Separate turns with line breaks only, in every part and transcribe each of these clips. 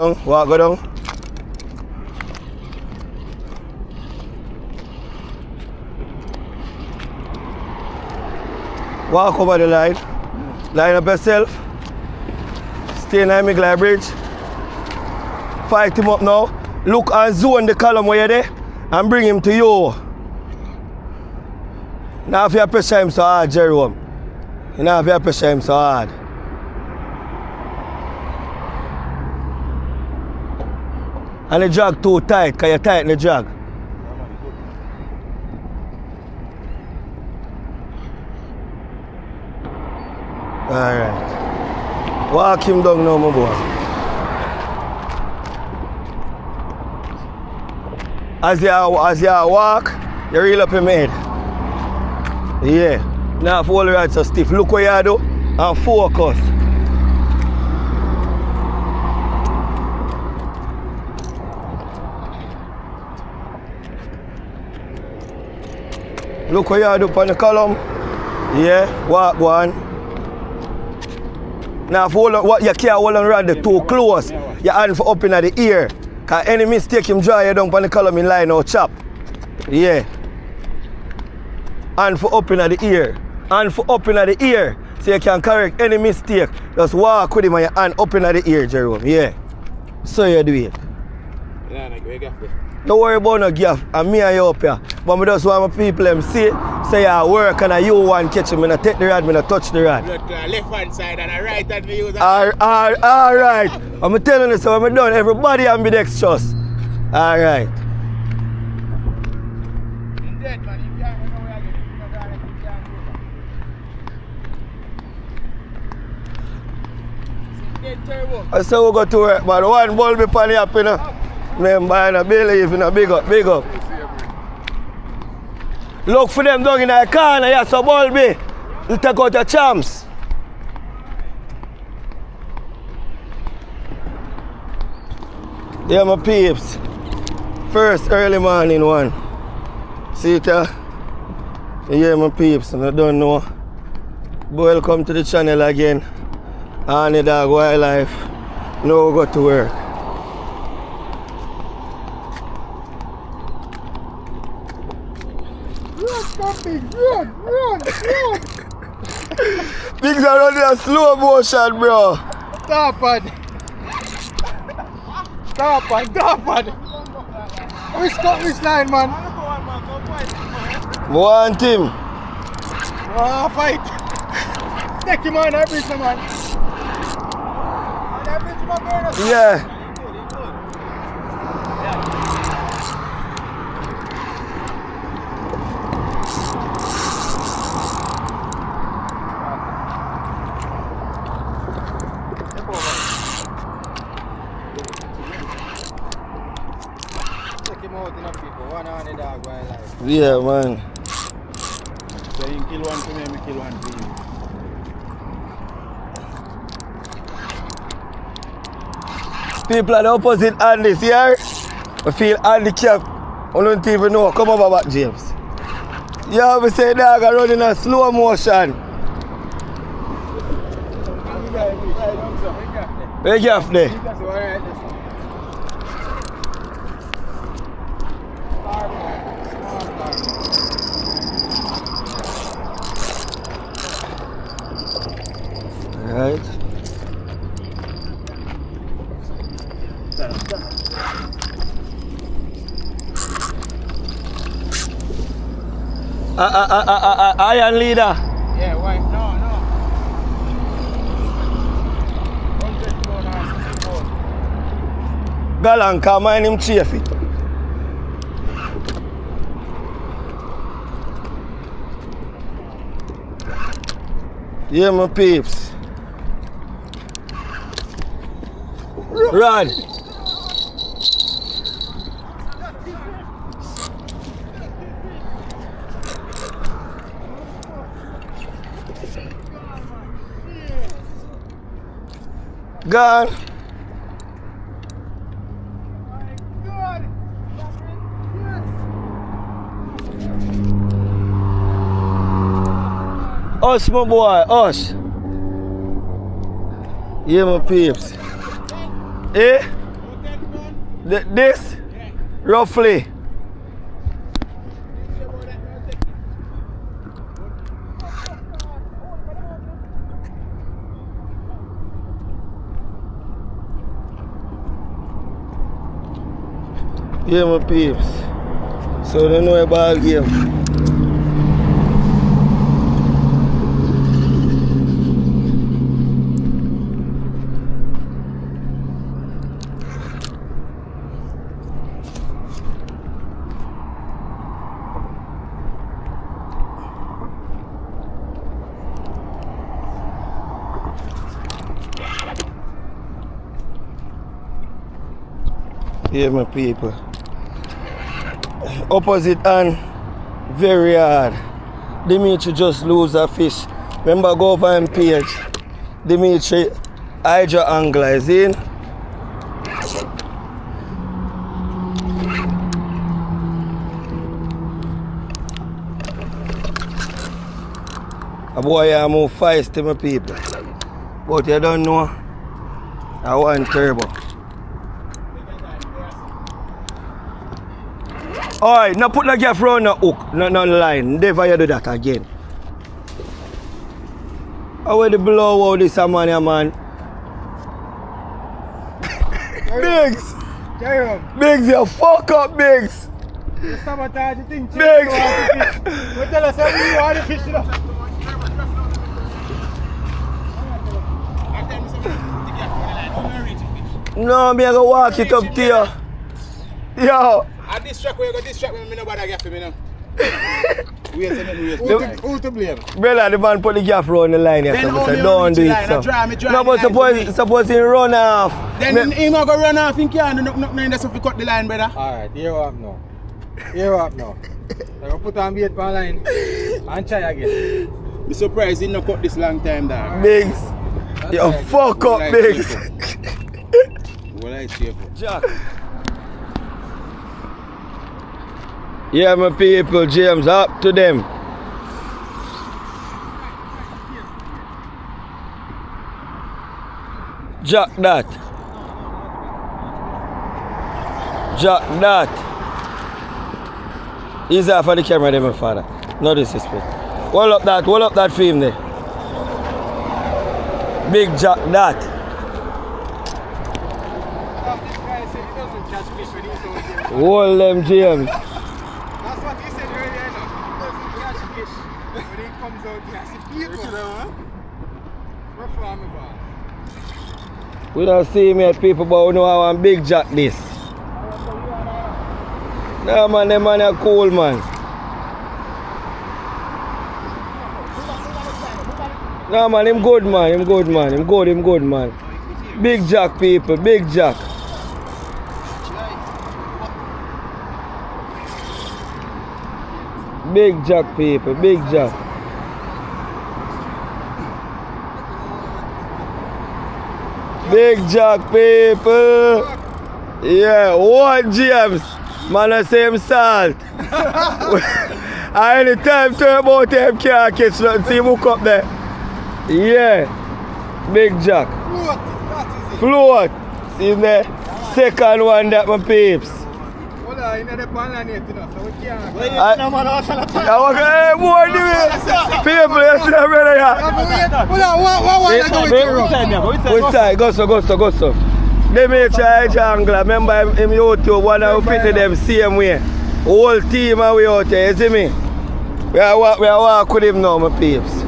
Walk, go down. Walk over the line. Line up yourself. Stay in the middle bridge. Fight him up now. Look and zone the column where you're there and bring him to you. Now if you pressure him so hard, Jerome. You know if you pressure him so hard. And the drag too tight, because you tighten the drag. Alright. Walk him down now, my boy. As you walk, you reel up your head. Yeah. Now hold the rod so stiff. Look what you do and focus. Look what you do on the column. Yeah, walk one. Now hold on, what you can't hold on rod too close. Your hand for up in the ear. Cause any mistake him draw you down on the column in line or chop. Yeah. Hand for up in the ear. Hand for up in the ear. So you can correct any mistake. Just walk with him and your hand up in the ear, Jerome. Yeah. So you do it. Don't worry about no gaff, and me and you up here. But I just want my people them see, say I work and you want catch him, and I take the rod, and I touch the rod.
Left hand side and the right hand we use.
Alright. I'm telling you, so when I'm done, everybody ambidextrous. Alright.
Dead man, you can't know where I get dead turbo.
I say we go to work, but one ball be pan up, you know. Remember, I believe in a big up, big up. Look for them down in the corner, yeah, so ball be. You take out your champs. Yeah, my peeps. First early morning one. See it, yeah, my peeps, and I don't know. Welcome to the channel again. Honey Dog Wildlife. Now we go to work. Run! Things are running a slow motion, bro.
Stop it! We stop this line, man.
Want him.
Fight. Take him on, everything, man.
Yeah. Yeah, man.
So you kill one for me, we kill one for you.
People are the opposite hand this year. I feel handicapped. I don't even know. Come over back, James. Yeah, we say dog are running a slow motion. Where you have there? Right. Iron leader.
Yeah, why? No. 100
Galan come and him chafe it. Yeah, my peeps. Rod. Gone. Hush, my boy, hush. Yeah, my peeps. Eh? This? Roughly. Yeah, my peeps. So they know about game. Yeah, my people. Opposite hand, very hard. Dimitri just lose a fish. Remember, go over and page. Dimitri, Hydra angler is in. A boy I move feisty, my people. But you don't know, I want turbo. Alright, now put the gaff round the hook, not on the line. Never you do that again. How will the blow out this man, yeah, man? Biggs! Biggs, you fuck up, Biggs!
You sabotage the thing.
Biggs!
You tell us how you want the fish, you know.
No, me I go walk it up to you. Yo!
At this track, you go distract me, nobody get for me now. Wait a minute, who to blame?
Brother, the man put the gaff round the line here, so say don't do it, so. No, but suppose he run off.
Then he not go run off, he can't do nothing in there, so we cut the line, brother.
Alright, here up now. Here up now. I'm going to put on bait on line and try again.
I'm surprised he not cut this long time, dog.
Biggs. Yo, fuck up, Biggs.
What I say for?
Jack. Yeah, my people, James, up to them. Jack that. Jack that. Easy for the camera there, my father. No disrespect. Hold up that film there. Big Jack that. Hold them, James.
That's what he said earlier, you know. He doesn't catch fish when he comes out here. I see people. Rough on me, boy.
We don't see me at people, but we know how I'm Big Jack this. No man, them man are cool, man. No man, him good man, him good man, him good man. Big Jack people, Big Jack. Big Jack people, Big Jack. Big Jack people. Yeah, what James? Man, I say him salt. I anytime turn about him can't catch nothing, see him hook up there. Yeah, Big Jack. Float. See him there? Second one that my peeps.
Hold on, you know the pan line yet, you know, so we can't.
Hey, boy, do it. People, you see that brother here? Which side? Go so. They may try jungle. Remember him YouTube, one of the people them same way. Whole team are we out here, you see me? We are walk with him now, my peeps.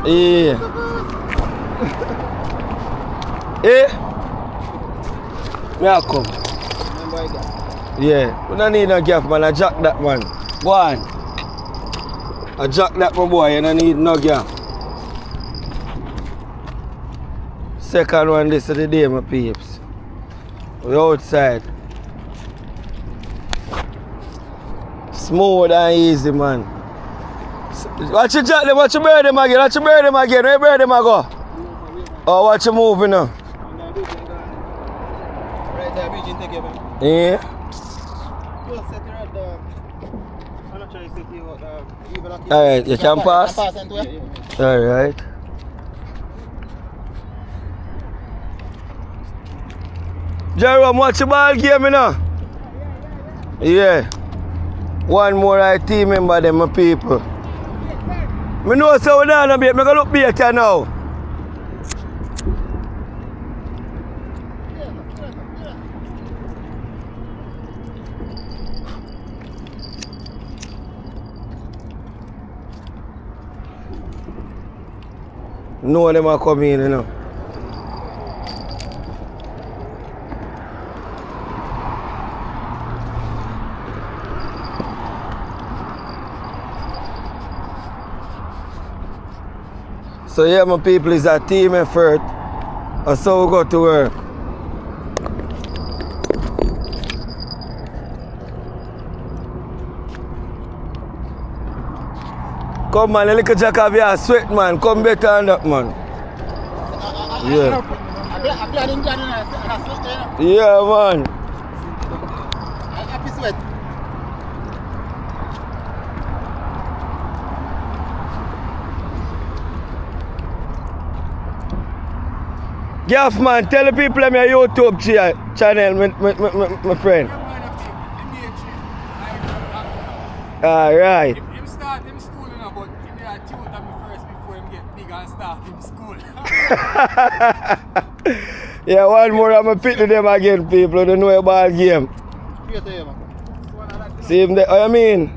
Yeah. Eh? Me a come. Yeah, we don't need no gaff, man. I jack that, man. Go on. I jack that, my boy. You don't need no gaff. Second one this of the day, my peeps. We outside. Smooth and easy, man. Watch you jack them, watch you bury them again, Where you bury them go? Oh, watch you moving now.
Right there, Virgin, take it, man.
Yeah.
Just set it right there. I'm not trying to set you out.
Alright, you can pass? Alright. Jerome, watch the ball game, you know? Yeah. One more right team member, them my people. I know so we don't bait. I'm going to look better now. No them are coming in, you know. So yeah, my people, is a team effort. And so we go to work. Come man, a little jack of your sweat man. Come better than that man. Yeah. Yeah man.
Happy sweat.
Gaff man, tell the people on my YouTube channel, my friend. Alright.
Him start him school, you know, but him dey tutor me first before him get big and start him school.
Yeah, one more I'm going to pick to them again, people. They know about game. See him there? I mean,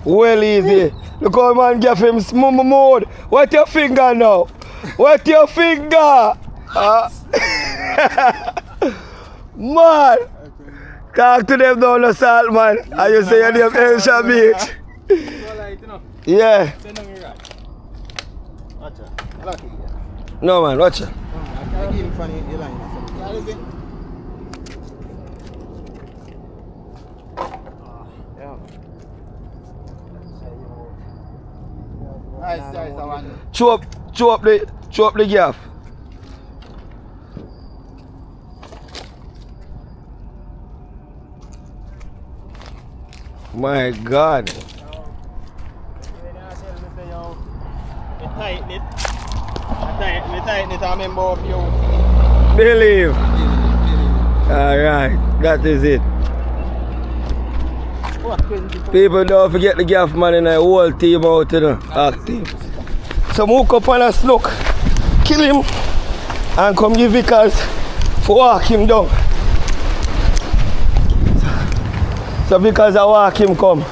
well easy. Look how man give him mumma mode. What your finger now? What your finger? Man, talk to them down the salt, man. And you say your name Elsha Beach. Yeah. No man, watch it. Chew up the gaff. My God. Believe. Alright, that is it. People don't forget the gaff man in the whole team out, you know, active. So hook up on a snook, kill him, and come give Vickers for walk him down. So Vickers I walk him come.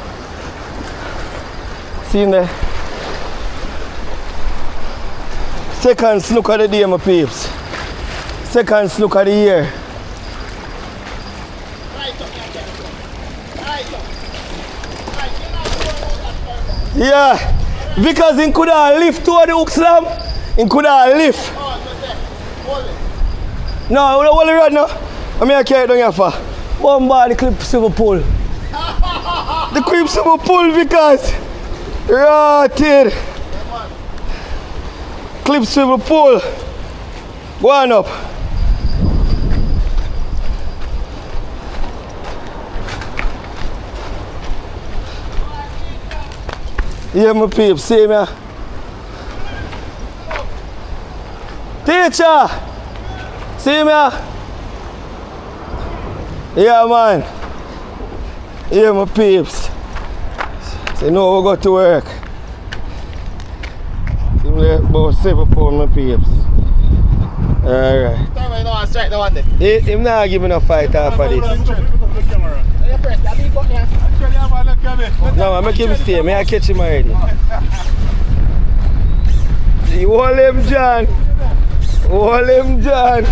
See him there? Second snook of the day, my peeps. Second snook of the year. Yeah, because he could have lift toward the hook slam. He could have lift. No, I don't want to run now. I mean, I carry it down here for. One bar, the clip silver pull. The clip silver pull because. Rotted. Clip silver pull. Go on up. Yeah, my peeps, see me. Teacher! See me? Yeah, man. Yeah, my peeps. So now we go to work. See me about 7 pounds, my peeps. Alright. Him not give me no fight after this. No, I make him stay. May I catch him already? You hold him, John. Hold him, John.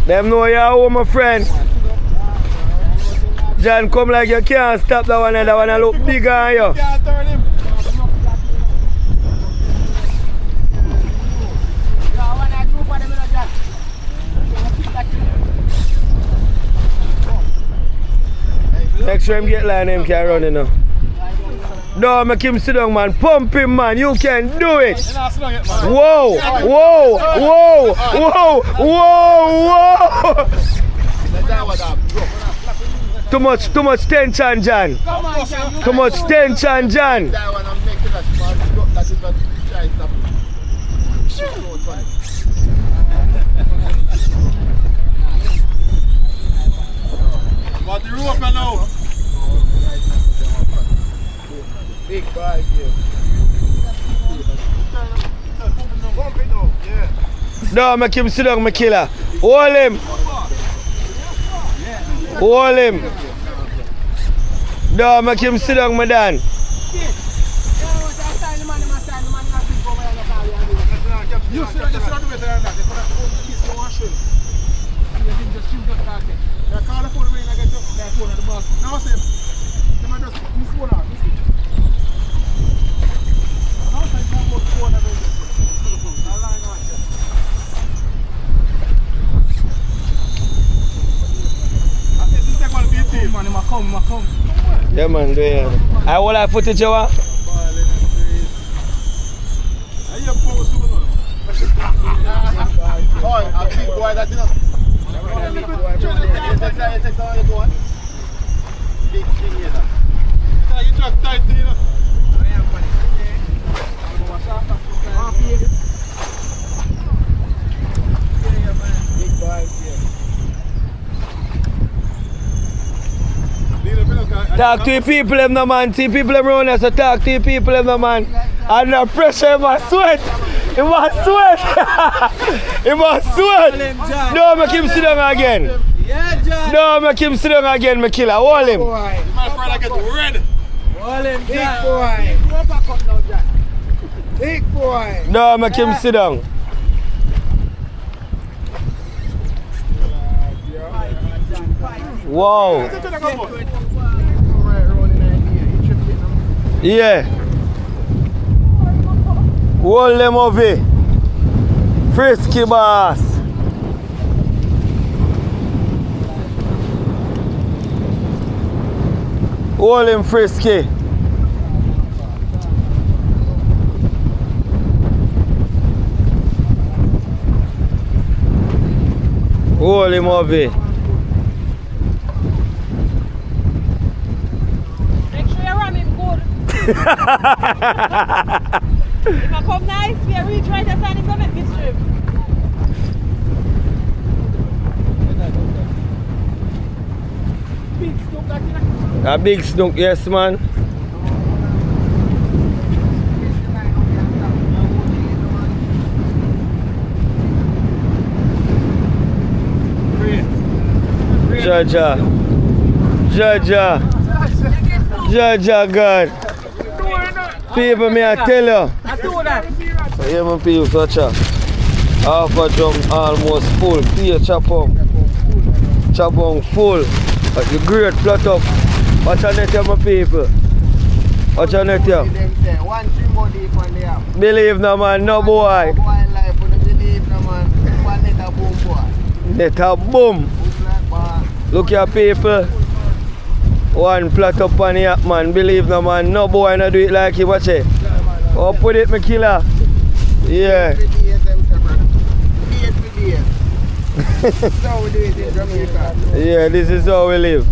Them know you're home, my friend. John, come like you can't stop that one and that one I look bigger on you. Make sure him get line, him can run, you know. No, make him sit down, man. Pump him, man. You can do it. Whoa, whoa, whoa, whoa, whoa, whoa. Too much tension, John. Too much tension, John.
What the rope now?
Big ball game. Bump it now, yeah.
No, make him sit down, my killer. Hold him. Hold him. No, make him sit down, my Dan.
You should just not do it like that. Just go and shoot. Just shoot just like that. They call the phone ring and get that phone at the boss. Now say, they might just miss phone out. Miss it. Now say, you can't go to phone and I'll line out here. I think this is going to be a team. Man, he come.
Yeah, man, do it. I will have footage, you want?
Oh, a big boy that you know. Big thing here. You just tight, you know. Big boy here.
Talk to the people, them, no, man. See people around us, so talk to the people, them, no, man. And the pressure, in my sweat. In my sweat. In my sweat. No, make him sit down again.
Yeah, John.
No, make him sit down again, my killer. Hold him.
My friend, I get red.
Hold him, John. Big boy.
No, make him sit down. Wow. Yeah. Hold them over. Frisky boss. Hold him frisky. Hold him over.
Make sure you run him good. If I come nice, we are reach right aside and come make this trip.
Big snook like that.
A big snook, yes, man. Jaja. Jaja. Jaja, God. People, me I tell you.
I do that.
So yeah, my people, watch out. Half a drum almost full. Here, chop on. Chop on full. But the great plot up. Watch out net here, my people. Watch out net here.
One trim body on the app.
Believe no man, no boy.
Boy life, you don't believe no man. One net a boom boy.
Net a boom. Look here, people. One plot up on the app, man. Believe no man, no boy no do it like you. Watch it. Oh, put it, my killer. Yeah.
So we do it in Jamaica.
Yeah, this is how we live.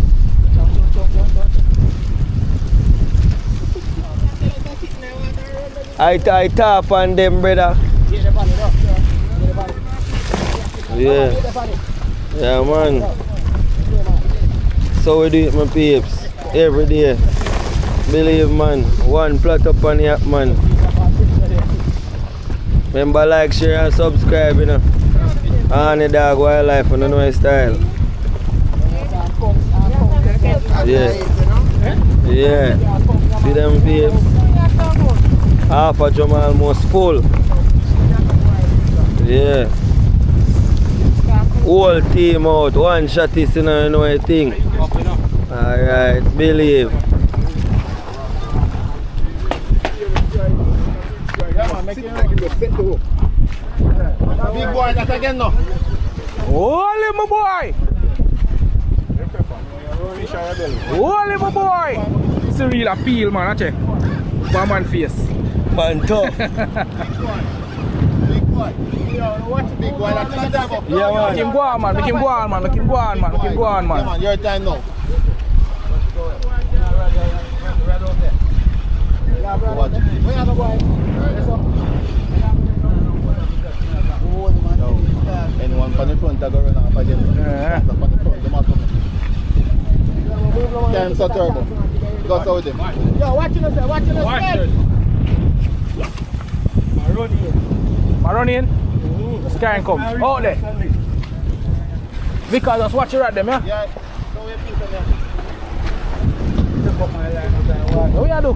I tap on them, brother. Yeah. Yeah, man. So we do it, my peeps. Every day. Believe, man. One plot up on the app, man. Remember, like, share, and subscribe, you know. On the dog wildlife, you know his style. Yeah. Yeah. See them peeps? Half a drum almost full. Yeah. Whole team out. One shot is in a know a thing. Alright, believe.
Big boy, that again now.
Hold him, my boy. Hold him, my boy. It's a real appeal, man. I check. One man face.
Man tough.
Big boy. What's the big boy? That's not that.
Yeah, man.
Make him go on, man. Make him go on, man. Make him go on, man. Make him go on, man.
Yeah, man. Your time now. on the front, I go run off again.
Yeah.
On the front, them are coming. Time so turbo. Go so with them.
Yo, watch yourself, watch yourself. Run in. The sky come. Out there. Because just watch your at them, yeah?
Yeah. No way, please, man.
What you do?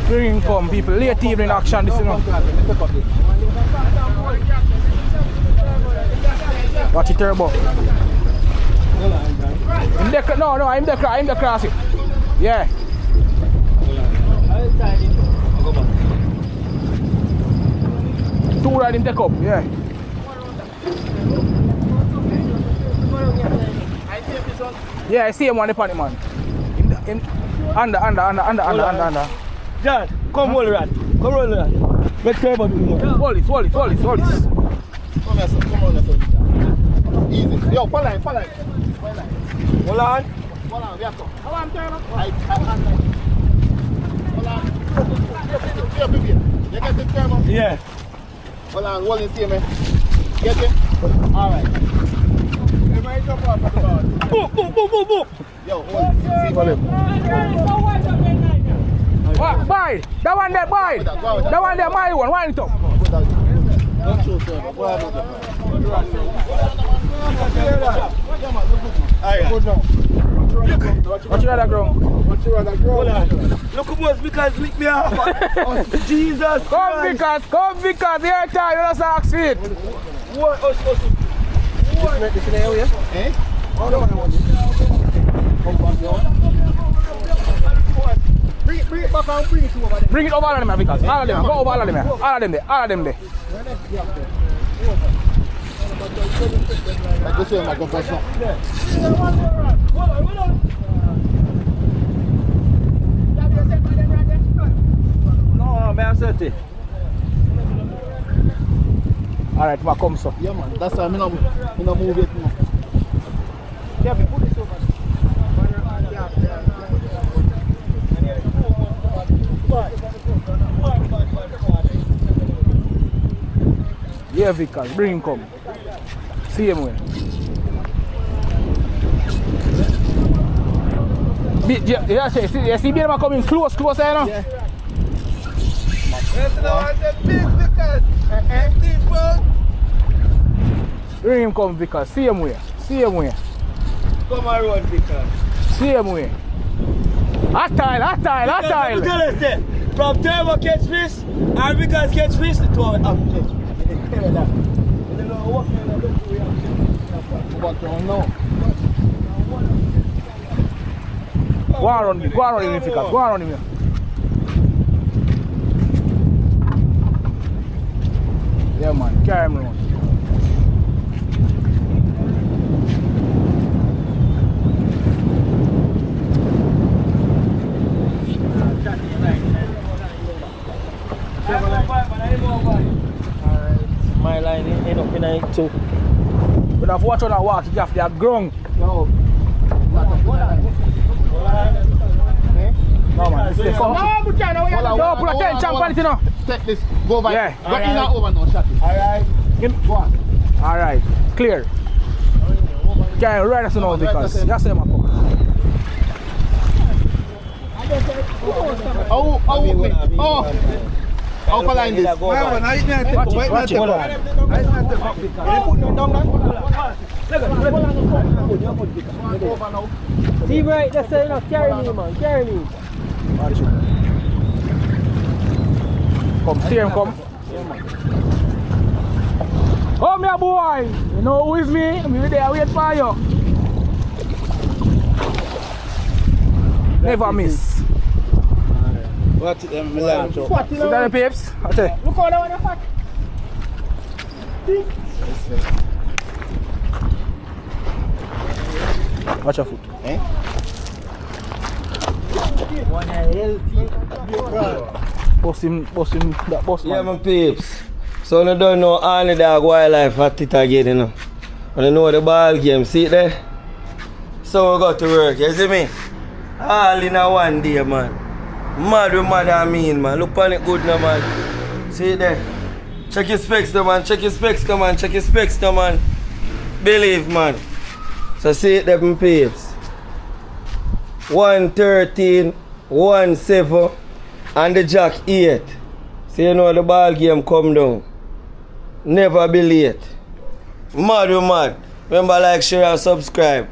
Bring come people, late evening action this you know. Watch it turbo. I'm the cross it. Yeah. Two ride him take up, yeah. Yeah, I see him on the panic man. Under.
John, come hold it. Come roll it. Make turbo do more.
Hold it.
Come here, son. Come on, son. Easy. Yo, fall line.
Hold on.
Hold on, we have to.
How am turbo?
Hold on. Here. You get the turbo?
Yeah.
Hold on, hold it, see me. Get it? Alright.
Boom.
Yo, hold it. See for him.
Boy, that one there, boy. That one there, my one. Wind it up.
Don't show turbo. Go ahead,
Watch your other ground.
Look who was because lick me off. Jesus
Come because, your time, you don't suck sweet.
What? This in the area?
Eh? Bring it back and bring it over there.
Bring it over all of them, because all of them, go over all of them, all of them there.
Like this way, my confession.
No, man, I'm certain.
Alright, ma come so.
Yeah, man. That's why I'm not move it now. Kevin, put this over.
Yeah, Vickers, bring him come. See him way. Yeah, see them coming close, you know?
Yeah.
Bring him come, Vickers, see him way.
Come on, road, because.
See him way. Hot tile. From
turbo catch fish, and because catch fish, the two of them have catch fish.
Go around him, Vickers, go around him here. Yeah, man, carry him around.
My line ain't up in it too.
But if you watch on that walk, you have to have ground.
Yo.
No, man, stay calm.
No,
put attention on it, you know.
Take this. Go over.
Yeah.
Go in and over now, shot it.
Alright.
Go on.
Alright, clear. Can't ride us now because that's him.
How far line this?
Watch it.
See right, that's enough. Carry me, man. Carry me.
Watch it. Come, see him come. Oh, me a boy. You know who is me? I'm there wait for you. Never miss.
What?
See that the papes? I tell you.
Look how that one is fat.
Watch your foot.
Eh?
One healthy.
Bust him, that boss man.
Yeah, my peeps. So you don't know all the dog wildlife at it again, you know. And you know the ball game, see it there? So we got to work, you see me? All in a one day, man. Mad with mad I mean, man. Look on it good now, man. See it there. Check your specs though, man. Check your specs though, man. Check your specs though, man. Believe, man. So see it there, my peeps. 113, 17, and the jack 8. So you know the ball game come down. Never be late. Mad, you mad. Remember, like, share, and subscribe.